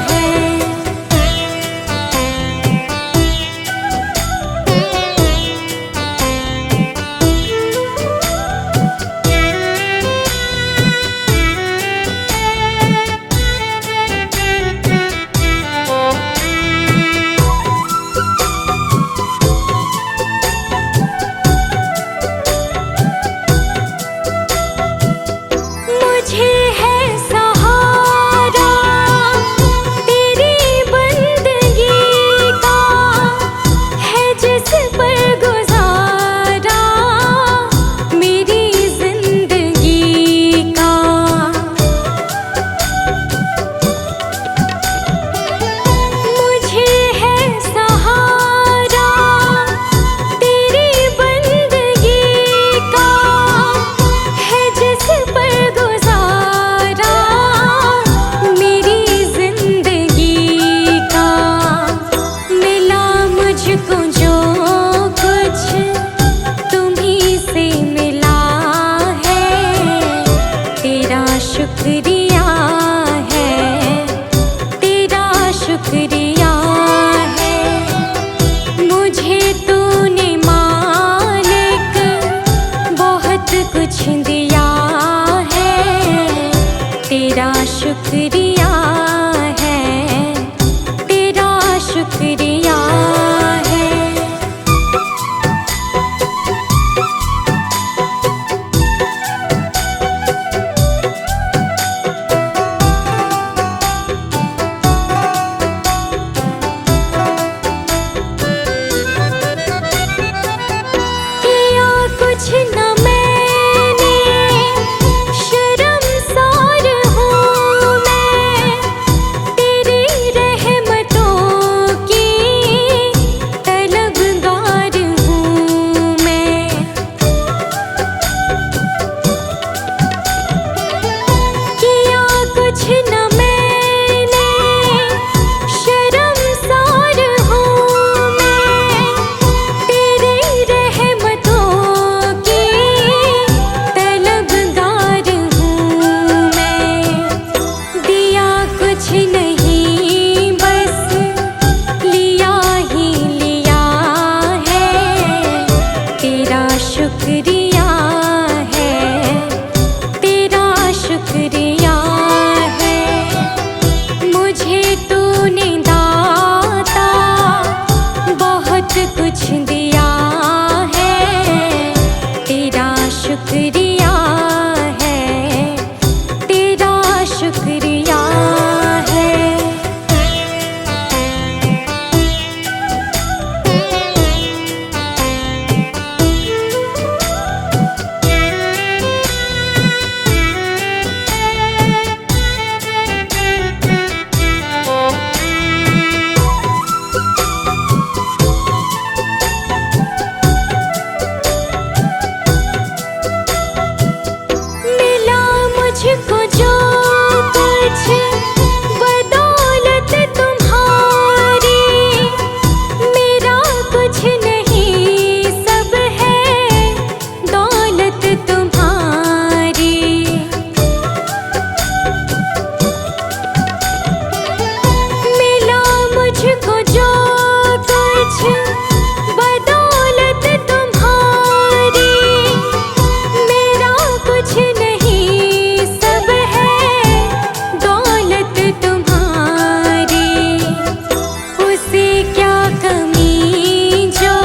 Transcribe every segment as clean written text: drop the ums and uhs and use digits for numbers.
है। मुझे है सहारा तेरी बंदगी का, है जिस पर गुजारा मेरी जिंदगी का। मुझे है सहारा तेरी बंदगी का, है जिस पर गुजारा मेरी जिंदगी का। मिला मुझको जो कुछ तुम्हीं से मिला है, तेरा शुक्रिया है, तेरा शुक्रिया है। मुझे तूने मालिक बहुत कुछ दिया है, तेरा शुक्रिया है, तेरा शुक्रिया है। किया कुछ न मैंने, शर्मसार हूँ मैं, तेरी रहमतों की तलबगार हूँ मैं। किया कुछ न मैंने, शर्मसार हूँ मैं, तेरी रहमतों की तलबगार हूँ मैं। दिया कुछ नहीं बस लिया ही लिया है, तेरा शुक्रिया है, तेरा शुक्रिया है। मुझे तूने दाता बहुत कुछ दिया है, तेरा शुक्रिया है, तेरा शुक्रिया है। मिला मुझको जो कुछ बदौलत तुम्हारी, मेरा कुछ नहीं सब है दौलत तुम्हारी। मिला मुझको जो कुछ बदौलत तुम्हारी, मेरा कुछ नहीं सब है दौलत तुम्हारी। उसे क्या कमी जो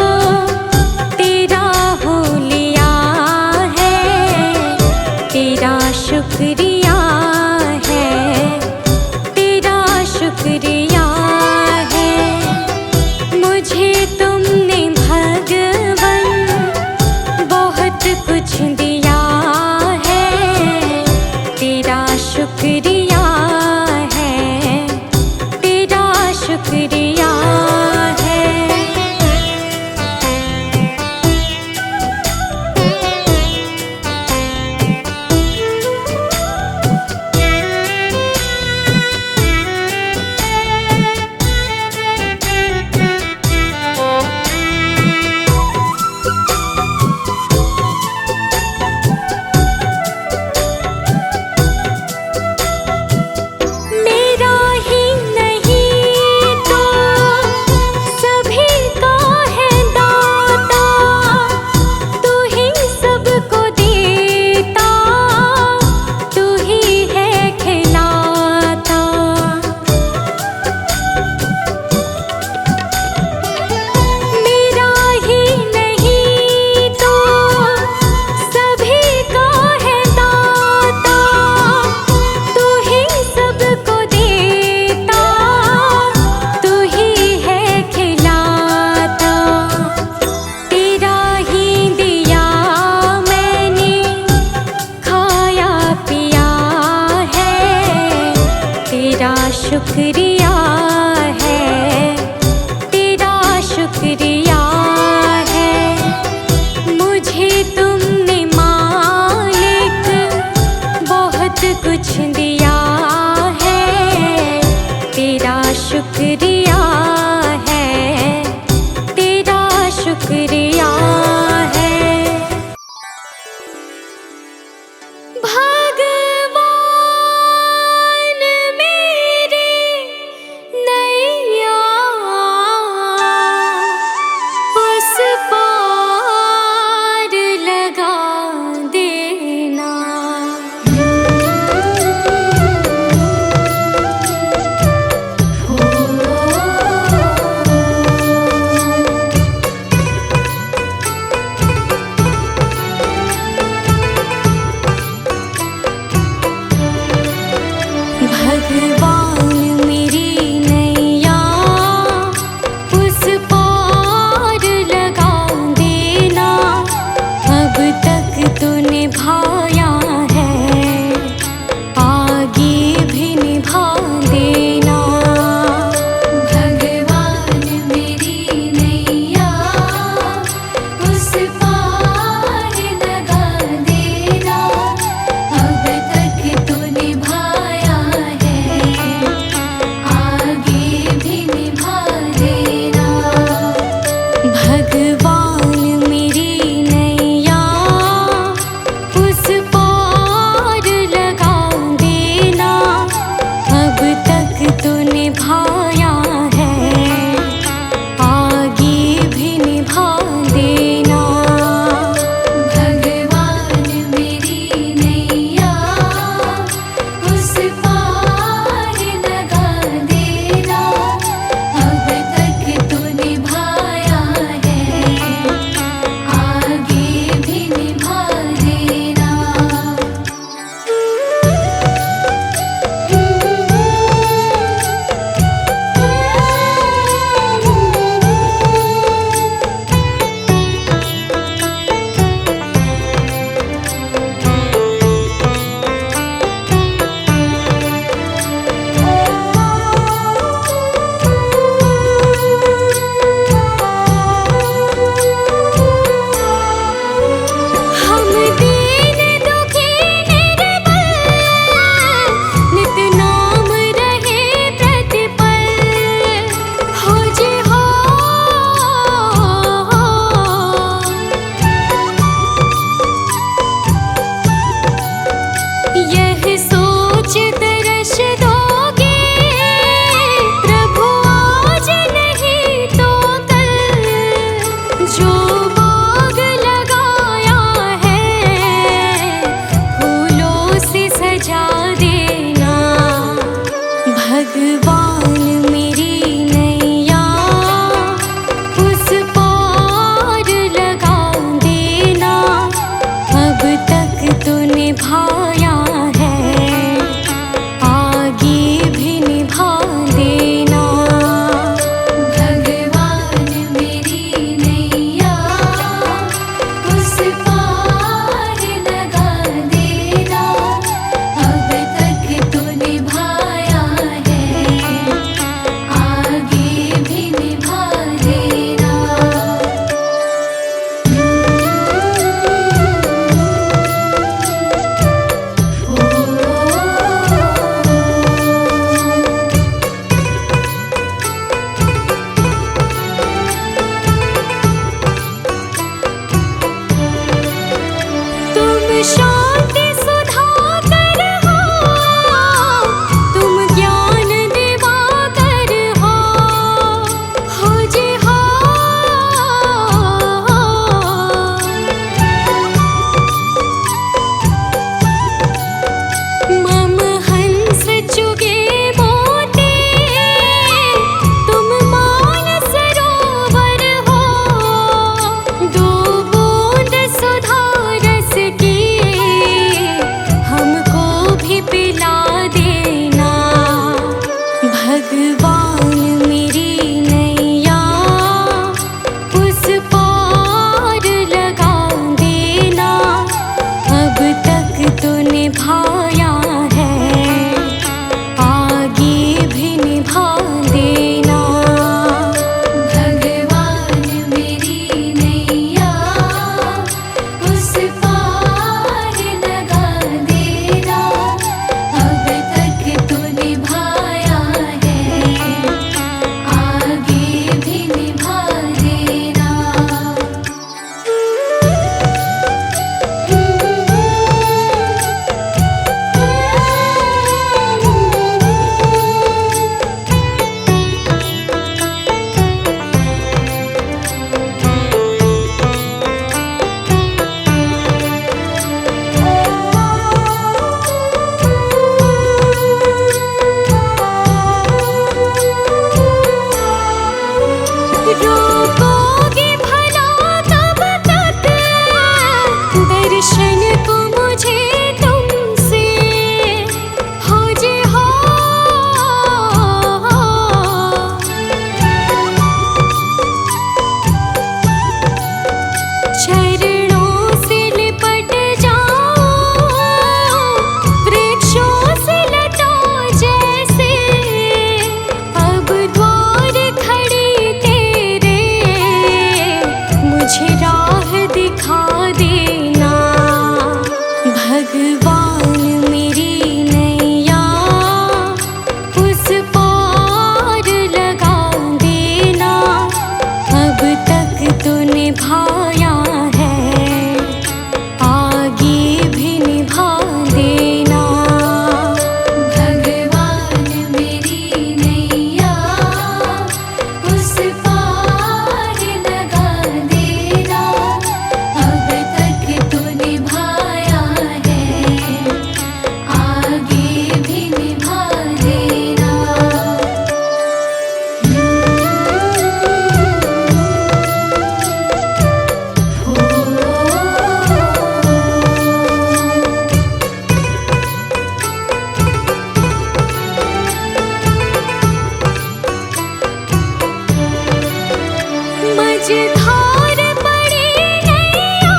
तेरा हो लिया है, तेरा शुक्रिया है, तेरा शुक्रिया है। मुझे तुमने भगवन बहुत कुछ दिया है, तेरा शुक्रिया है, तेरा शुक्रिया है। है, तेरा शुक्रिया है। मुझे तुमने मालिक बहुत कुछ दिया है, तेरा शुक्रिया है, तेरा शुक्रिया है। भगवान मेरी नैया उस पार लगा देना। भगवान मेरी नैया उस पार लगा देना। अब तक तो निभाया है, आगे भी निभा देना। भगवान मेरी नैया उस पार लगा देना। अब तक तो निभाया है, आगे भी निभा देना। भगवान मेरी नैया उस पार लगा देना। अब तक तो निभाया है, आगे भी निभा देना। भगवान मेरी नैया उस पार लगा देना। अब तक तो निभाया है, आगे भी निभा देना। हम दीन दुखी निर्बल, नित नाम रहे प्रतिपल। हो जी हो, यह सोच तरस दोगे प्रभु आज नहीं तो कल। जो बाग लगाया है फूलों से सजा देना। भगवान मेरी नैया उस पार लगा देना। अब तक तो निभाया है, आगे भी निभा देना। भगवान मेरी नैया उस पार लगा देना। अब तक तो निभाया है, आगे भी निभा देना। तुम शांति सुधाकर हो, तुम ज्ञान दिवाकर हो जी हो। मम हंस चुगे मोती, तुम मान सरोवर हो। दो बूंद सुधा रस की हमको भी पिला देना। भगवान मेरी नैया उस पार लगा देना। अब तक तो निभाया है, आगे भी निभा रोकोगे भला कब तक दर्शन को मुझे तुमसे हो जे हो। चरणों से लिपट जाओ वृक्षों से लटो जैसे अब द्वार खड़ी तेरे मुझे राह दिखा देना। भगवान मेरी नैया उस पार लगा देना। अब तक तो निभाया है आगे भी निभा देना। भगवान मेरी नैया उस पार लगा देना। अब तक तो निभाया है आगे भी निभा देना। मझधार पड़ी नैया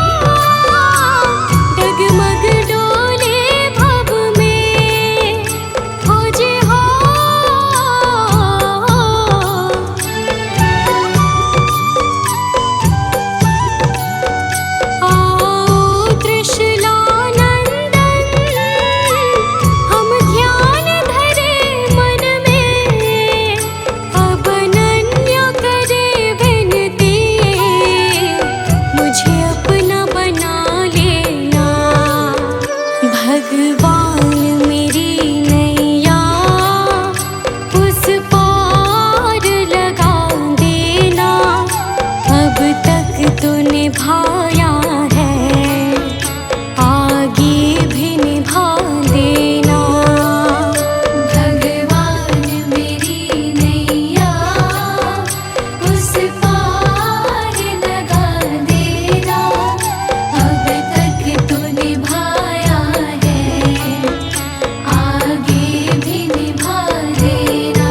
डगमग डोले भव में हो जे हो। आओ त्रिशूलानंदन हम ध्यान धरे मन में। अब अनन्य करे विनती मुझे अपना बना लेना। भगवान मेरी नैया उस पार लगा देना। अब तक तो निभाया है आगे भी निभा देना। भगवान मेरी नैया उस पार लगा देना। अब तक तो निभाया है आगे भी निभा देना।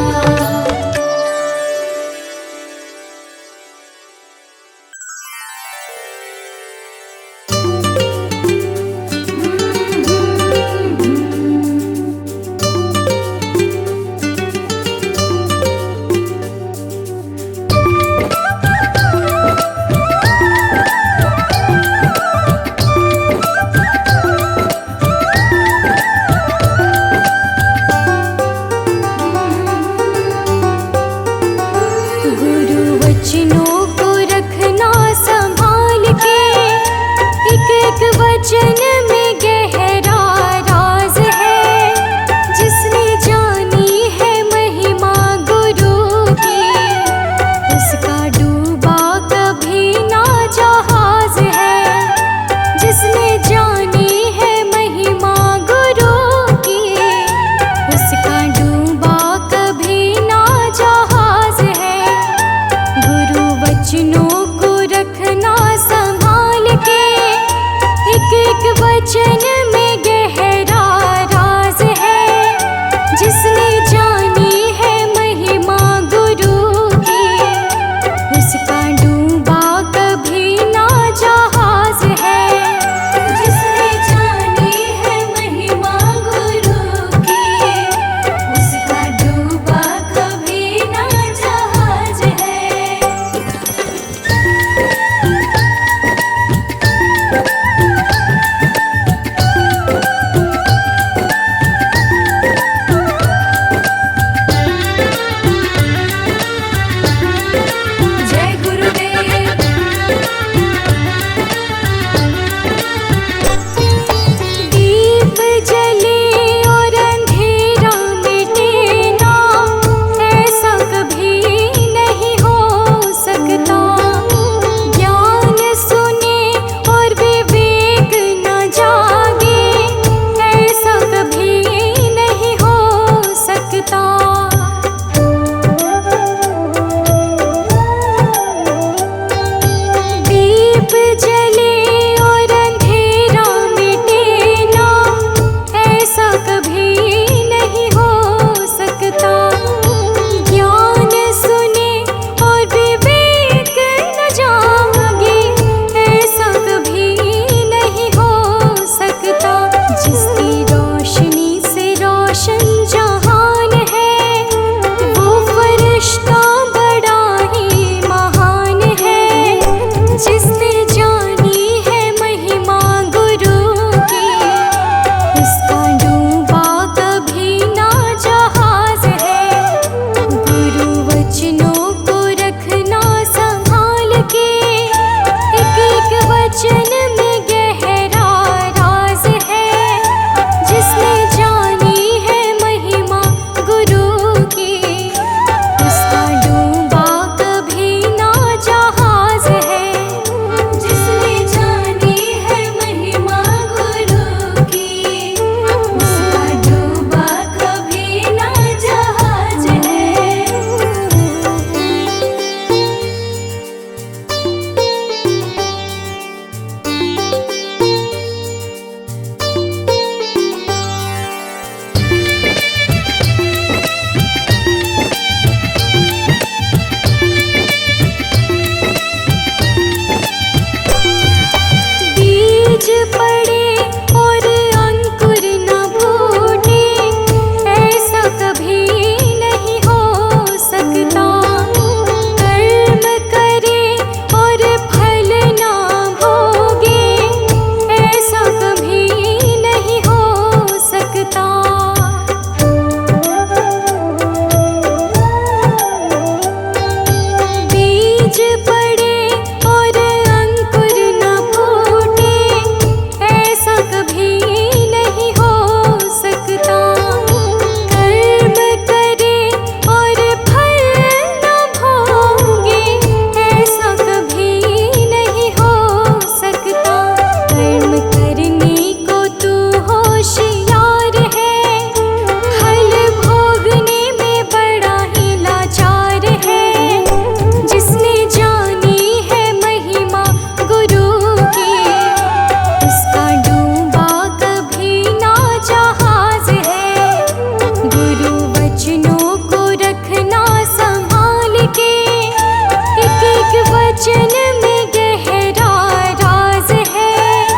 गुरु वचनों को रखना संभाल के। एक एक वचन में गहरा राज है। जिसने जानी है महिमा गुरु की उसका डूबा कभी ना जहाज है। जिसने जानी है महिमा गुरु की उसका डूबा कभी ना जहाज है। गुरु वचन में गहरा राज है,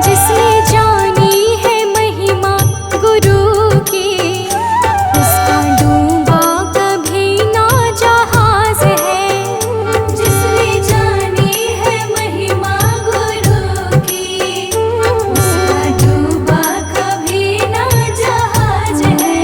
जिसने जानी है महिमा गुरु की, उसका डूबा कभी ना जहाज है। जिसने जानी है महिमा गुरु की, उसका डूबा कभी ना जहाज है।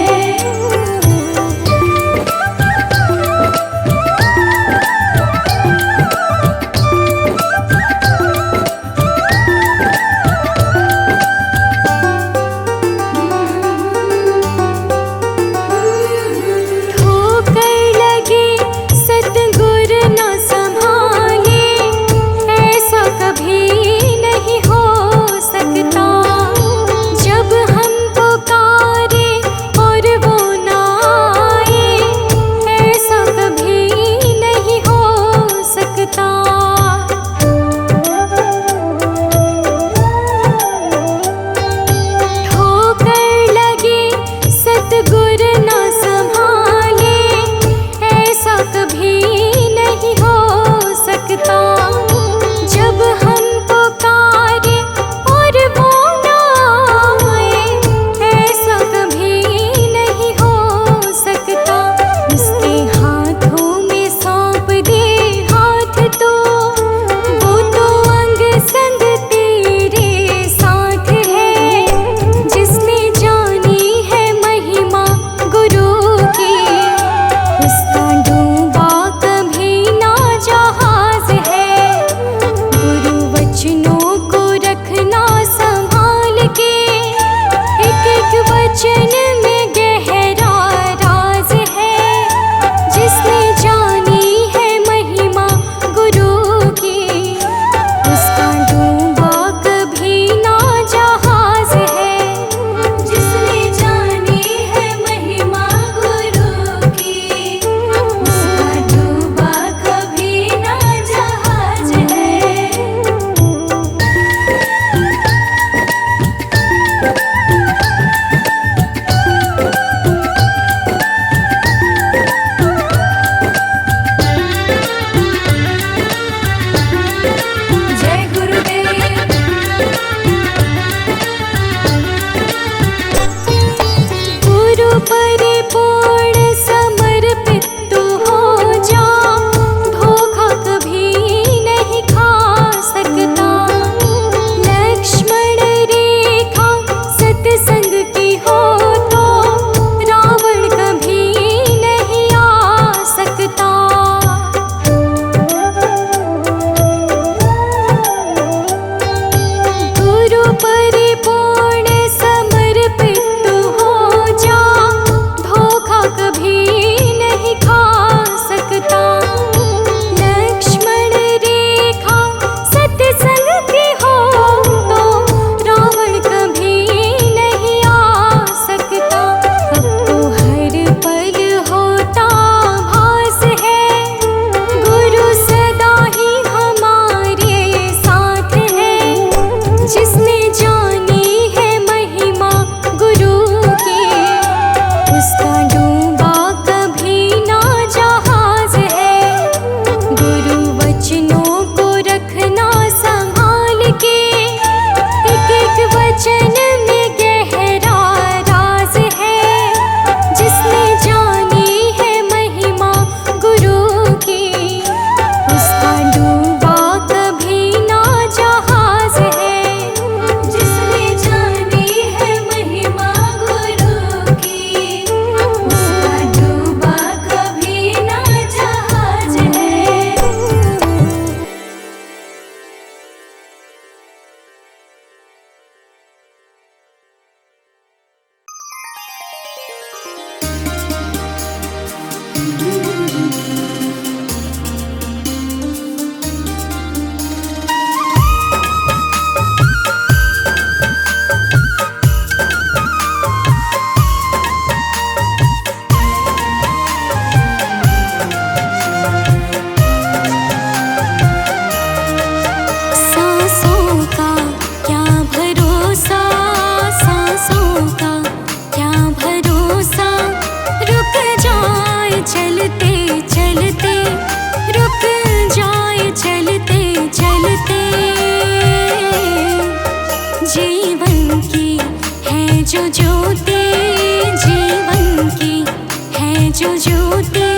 जो ज्योति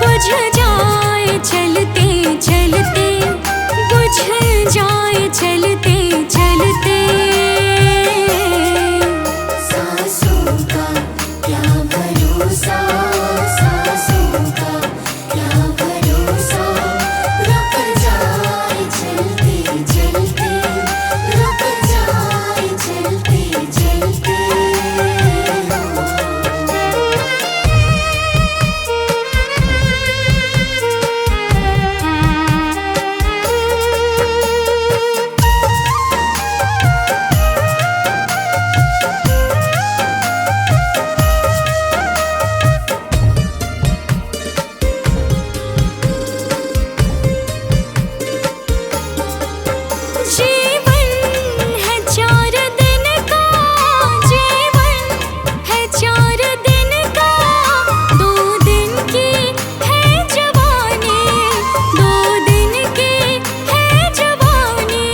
बुझ जाए चलते चलते, बुझ जाए चलते चलते। सांसों का क्या भरोसा, सांसों का क्या भरोसा, रुक जाए चलते चलते, रुक जाए चलते चलते। जीवन है 4 दिन का, जीवन है 4 दिन का, 2 दिन की है जवानी, 2 दिन की है जवानी।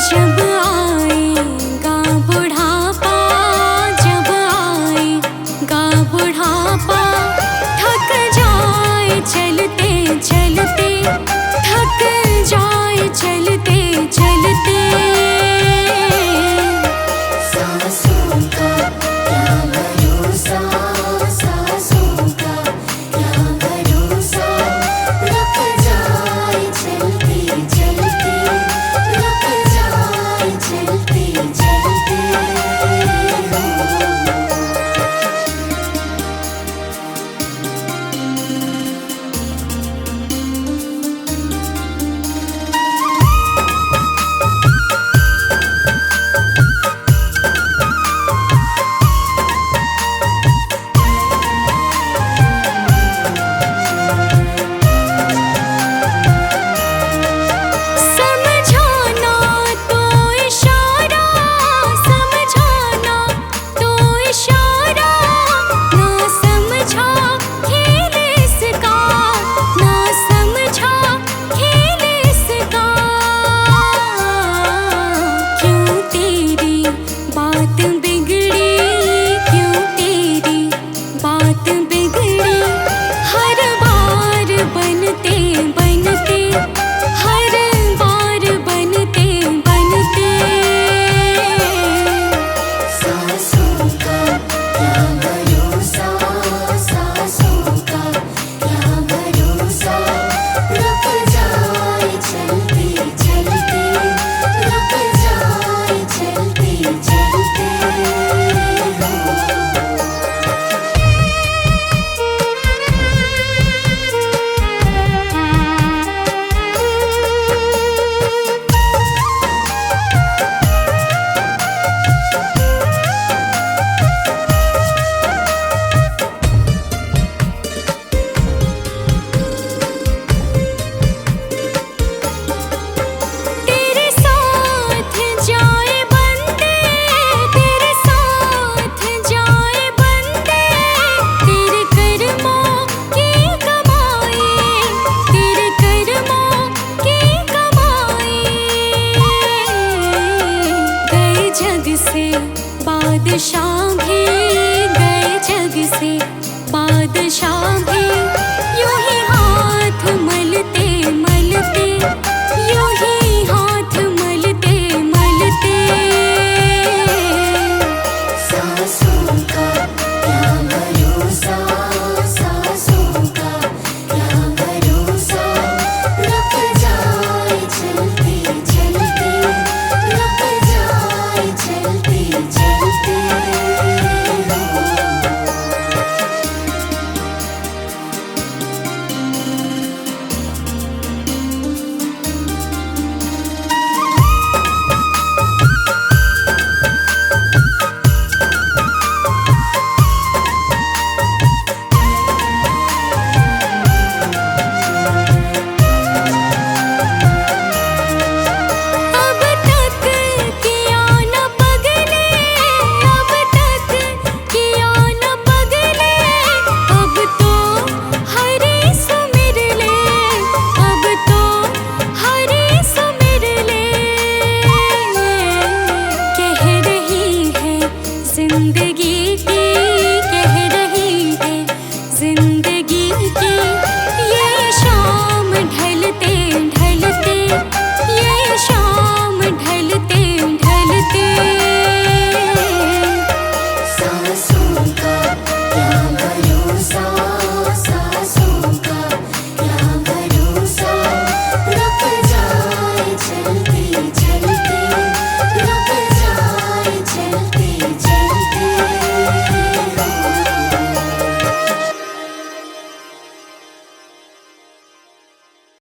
जब आएगा बुढ़ापा, जब आएगा बुढ़ापा, थक जाए चलते चलते, थक जाए चलते चलते। सांसों का क्या भरोसा, सांसों का क्या भरोसा, रुक जाए चलते चलते, रुक जाए चलते चलते। समझाना तो इशारा, समझाना तो इशारा, ना समझा खेल इसका, ना समझा खेल इसका। क्यों तेरी बात बिगड़ी, क्यों तेरी बात बिगड़ी, हर बार बनते बनते, हर बार बनते बनते। सांसों का क्या भरोसा, सांसों का क्या भरोसा, रुक जाए चलते चलते, रुक जाए चलते चलते। तेरे साथ जाए बंदे, तेरे साथ जाए बंदे, तेरे कर्मों की कमाई, तेरे कर्मों की कमाई। गए जग से बादशाह भी, गए जग से बादशाह